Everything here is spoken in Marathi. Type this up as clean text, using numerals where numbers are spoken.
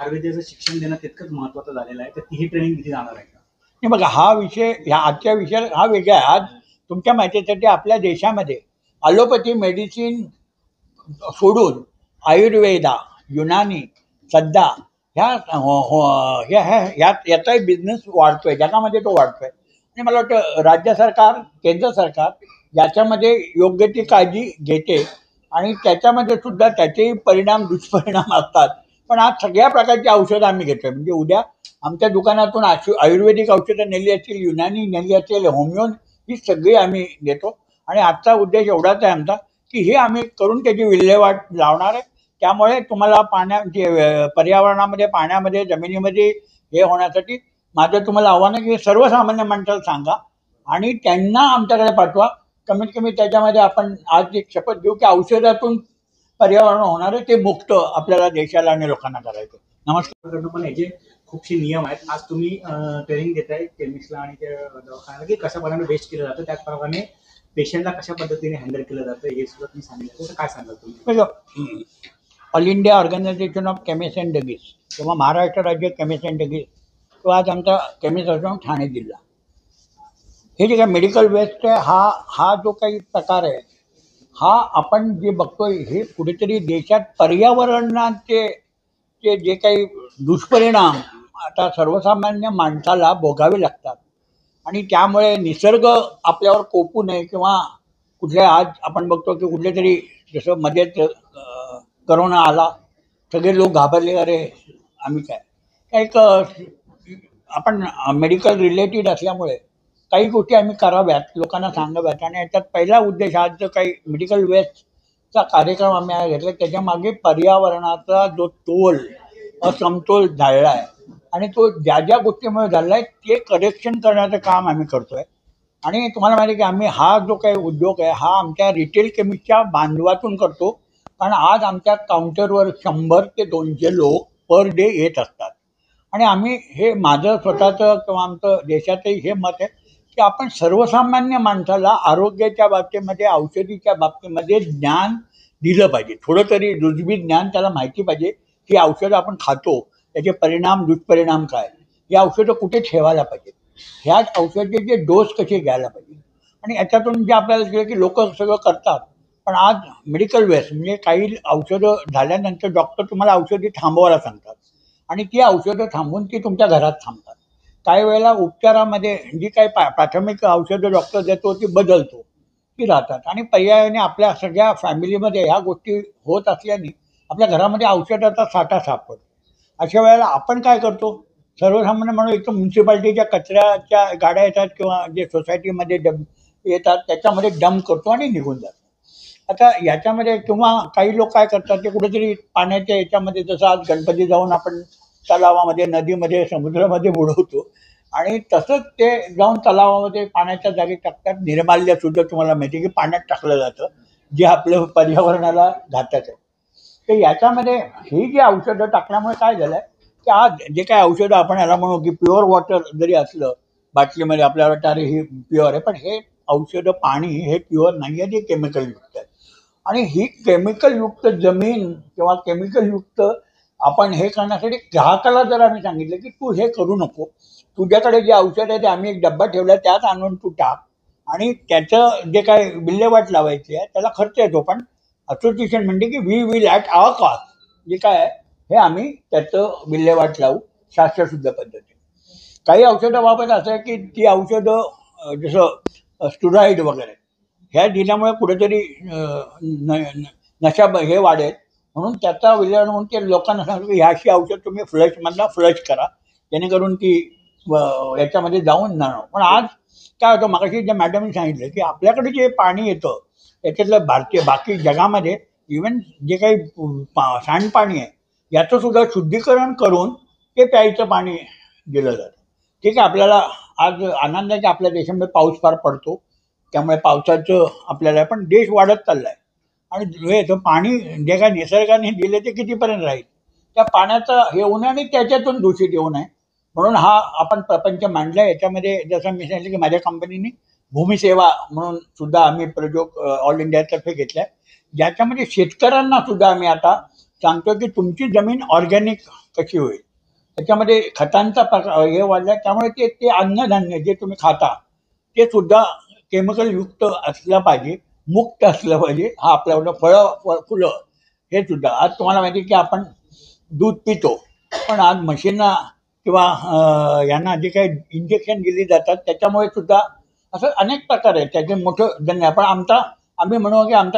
आयुर्वेदाचं शिक्षण देणं तितकंच महत्त्वाचं झालेलं आहे, तर तीही ट्रेनिंग किती जाणार आहे का? नाही बघा, हा विषय ह्या आजच्या विषयाला हा वेगळा आहे. आज तुमच्या माहितीसाठी आपल्या देशामध्ये ॲलोपॅथी मेडिसिन सोडून आयुर्वेदा, युनानी, सध्या याचाही बिझनेस वाढतोय, जगामध्ये तो वाढतोय. आणि मला वाटतं राज्य सरकार, केंद्र सरकार याच्यामध्ये योग्य ती काळजी घेते आणि त्याच्यामध्ये सुद्धा त्याचेही परिणाम दुष्परिणाम असतात. पण आज सगळ्या प्रकारची औषधं आम्ही घेतोय. म्हणजे उद्या आमच्या दुकानातून आयुर्वेदिक औषधं नेली असतील, युनानी नेली असेल, होमिओन, ही सगळी आम्ही देतो. आणि आजचा उद्देश एवढाच आहे आमचा की हे आम्ही करून त्याची विल्हेवाट लावणार आहे. त्यामुळे तुम्हाला पर्यावरणामध्ये, पाण्यामध्ये, जमिनीमध्ये हे होण्यासाठी माझं तुम्हाला आव्हान आहे की सर्वसामान्य माणसाला सांगा आणि त्यांना आमच्याकडे पाठवा. कमीत कमी त्याच्यामध्ये आपण आज एक शपथ घेऊ की औषधातून पर्यावरण होणार आहे ते मुक्त आपल्याला देशाला आणि लोकांना करायचं. नमस्कार. पण याचे खूपसे नियम आहेत. आज तुम्ही ट्रेनिंग देताय केमिस्टला आणि त्या दवाखान्याला की कशा प्रकारे बेस्ट केलं जातं, त्याचप्रमाणे पेशंटला कशा पद्धतीने हँडल केलं जातं हे सुद्धा तुम्ही सांगितलं. तसं काय सांगाल तुम्ही? All India organisation of chemist and druggist किंवा महाराष्ट्र राज्य केमिस्ट अँड ड्रगिस्ट, तो आज आमचा केमिस्ट असतो ठाणे जिल्हा. हे जे काही मेडिकल वेस्ट आहे, हा जो काही प्रकार आहे, हा आपण जे बघतोय हे कुठेतरी देशात पर्यावरणाचे जे काही दुष्परिणाम आता सर्वसामान्य माणसाला भोगावे लागतात. आणि त्यामुळे निसर्ग आपल्यावर कोपू नये किंवा कुठल्या, आज आपण बघतो की कुठले तरी, जसं मध्येच करोना आला, सगळे लोक घाबरले, अरे आम्ही काय एक आपण मेडिकल रिलेटेड असल्यामुळे काही गोष्टी आम्ही कराव्यात, लोकांना सांगाव्यात. आणि याच्यात पहिला उद्देश आज जो काही मेडिकल वेस्टचा कार्यक्रम आम्ही घेतला, त्याच्यामागे पर्यावरणाचा जो असमतोल झालेला आहे आणि तो ज्या गोष्टीमुळे झालेला आहे ते करेक्शन करण्याचं काम आम्ही करतो आहे. आणि तुम्हाला माहिती आहे की आम्ही हा जो काही उद्योग आहे हा आमच्या रिटेल केमिस्टच्या बांधवातून करतो. कारण आज आमच्या काउंटरवर 100 ते 200 लोक पर डे येत असतात. आणि आम्ही, हे माझं स्वतःचं किंवा आमचं देशाचंही हे मत आहे की आपण सर्वसामान्य माणसाला आरोग्याच्या बाबतीमध्ये, औषधीच्या बाबतीमध्ये ज्ञान दिलं पाहिजे. थोडं तरी जुजबी ज्ञान त्याला माहिती पाहिजे की औषधं आपण खातो त्याचे परिणाम, दुष्परिणाम काय, ही औषधं कुठे ठेवायला पाहिजे, ह्याच औषधाचे डोस कसे घ्यायला पाहिजे. आणि याच्यातून जे आपल्याला दिलं की लोक सगळं करतात. पण आज मेडिकल वेस्ट म्हणजे काही औषधं झाल्यानंतर डॉक्टर तुम्हाला औषधी थांबवायला सांगतात आणि ती औषधं थांबवून ती तुमच्या घरात थांबतात. काही वेळेला उपचारामध्ये जी काही प्राथमिक औषधं डॉक्टर देतो ती बदलतो, ती राहतात. आणि पर्यायाने आपल्या सगळ्या फॅमिलीमध्ये ह्या गोष्टी होत असल्याने आपल्या घरामध्ये औषधाचा साठा सापडतो. अशा वेळेला आपण काय करतो, सर्वसामान्य म्हणून एक तर म्युन्सिपाल्टीच्या कचऱ्याच्या गाड्या येतात किंवा जे सोसायटीमध्ये येतात त्याच्यामध्ये डंप करतो आणि निघून जातो. आता याच्यामध्ये किंवा काही लोक काय करतात ते कुठेतरी पाण्याच्या याच्यामध्ये, जसं आज गणपती जाऊन आपण तलावामध्ये, नदीमध्ये, समुद्रामध्ये बुडवतो आणि तसंच ते जाऊन तलावामध्ये पाण्याच्या जागी टाकतात. निर्माल्यसुद्धा तुम्हाला माहिती आहे की पाण्यात टाकलं जातं, जे आपलं पर्यावरणाला घातक आहे. तर याच्यामध्ये ही जी औषधं टाकल्यामुळे काय झालं आहे की आज जे काही औषधं आपण याला म्हणू की प्युअर वॉटर जरी असलं बाटलीमध्ये, आपल्याला वाटतं अरे हे प्युअर आहे, पण हे औषधं, पाणी हे प्युअर नाही आहे, ते केमिकलयुक्त आहे. आणि ही केमिकलयुक्त जमीन किंवा केमिकलयुक्त आपण हे करण्यासाठी ग्राहकाला जर आम्ही सांगितलं की तू हे करू नको, तुझ्याकडे जे औषध आहे ते आम्ही एक डब्बा ठेवला त्यात आणून तू टाक आणि त्याचं जे काय विल्हेवाट लावायची आहे त्याला खर्च येतो, पण असोसिएशन म्हणते की we will at our cost, जे काय आहे हे आम्ही त्याचं विल्हेवाट लावू शास्त्रशुद्ध पद्धतीने. काही औषधाबाबत असं आहे की ती औषधं जसं स्टुराईड वगैरे ह्या दिल्यामुळे कुठेतरी नशा हे वाढेल, म्हणून त्याचा विल्हेवाट म्हणून ते लोकांना सांगतो की ह्याशी औषध तुम्ही फ्लश करा, जेणेकरून ती याच्यामध्ये जाऊन जाणं. पण आज काय होतं, मागाशी ज्या मॅडमनी सांगितलं की आपल्याकडे जे पाणी येतं त्याच्यातलं बाकी जगामध्ये इवन जे काही सांडपाणी आहे याचंसुद्धा शुद्धीकरण करून ते प्यायचं पाणी दिलं जातं. ठीक आहे, आपल्याला आज आनंद आहे की आपल्या देशामध्ये पाऊस फार पडतो, त्यामुळे पावसाचं आपल्याला, पण देश वाढत चालला आहे आणि हे पाणी जे काय निसर्गाने दिले ते कितीपर्यंत राहील, त्या पाण्याचं हे होऊ नये आणि त्याच्यातून दूषित येऊ नये म्हणून हा आपण प्रपंच मांडला. याच्यामध्ये जसं मी सांगितलं की माझ्या कंपनीने भूमिसेवा म्हणून सुद्धा आम्ही प्रयोग ऑल इंडियातर्फे घेतला आहे, ज्याच्यामध्ये शेतकऱ्यांना सुद्धा आम्ही आता सांगतो की तुमची जमीन ऑर्गॅनिक कशी होईल. त्याच्यामध्ये खतांचा प्रकार हे वाढला, त्यामुळे ते ते अन्नधान्य जे तुम्ही खाता ते सुद्धा केमिकल युक्त असलं पाहिजे, मुक्त असलं पाहिजे. हा आपल्याकडं फुलं हे सुद्धा आज तुम्हाला माहिती आहे की आपण दूध पितो, पण आज म्हशींना किंवा यांना जे काही इंजेक्शन दिली जातात त्याच्यामुळे सुद्धा असं अनेक प्रकार आहेत. त्याचे मोठं धन्य. पण आम्ही म्हणू की आमचा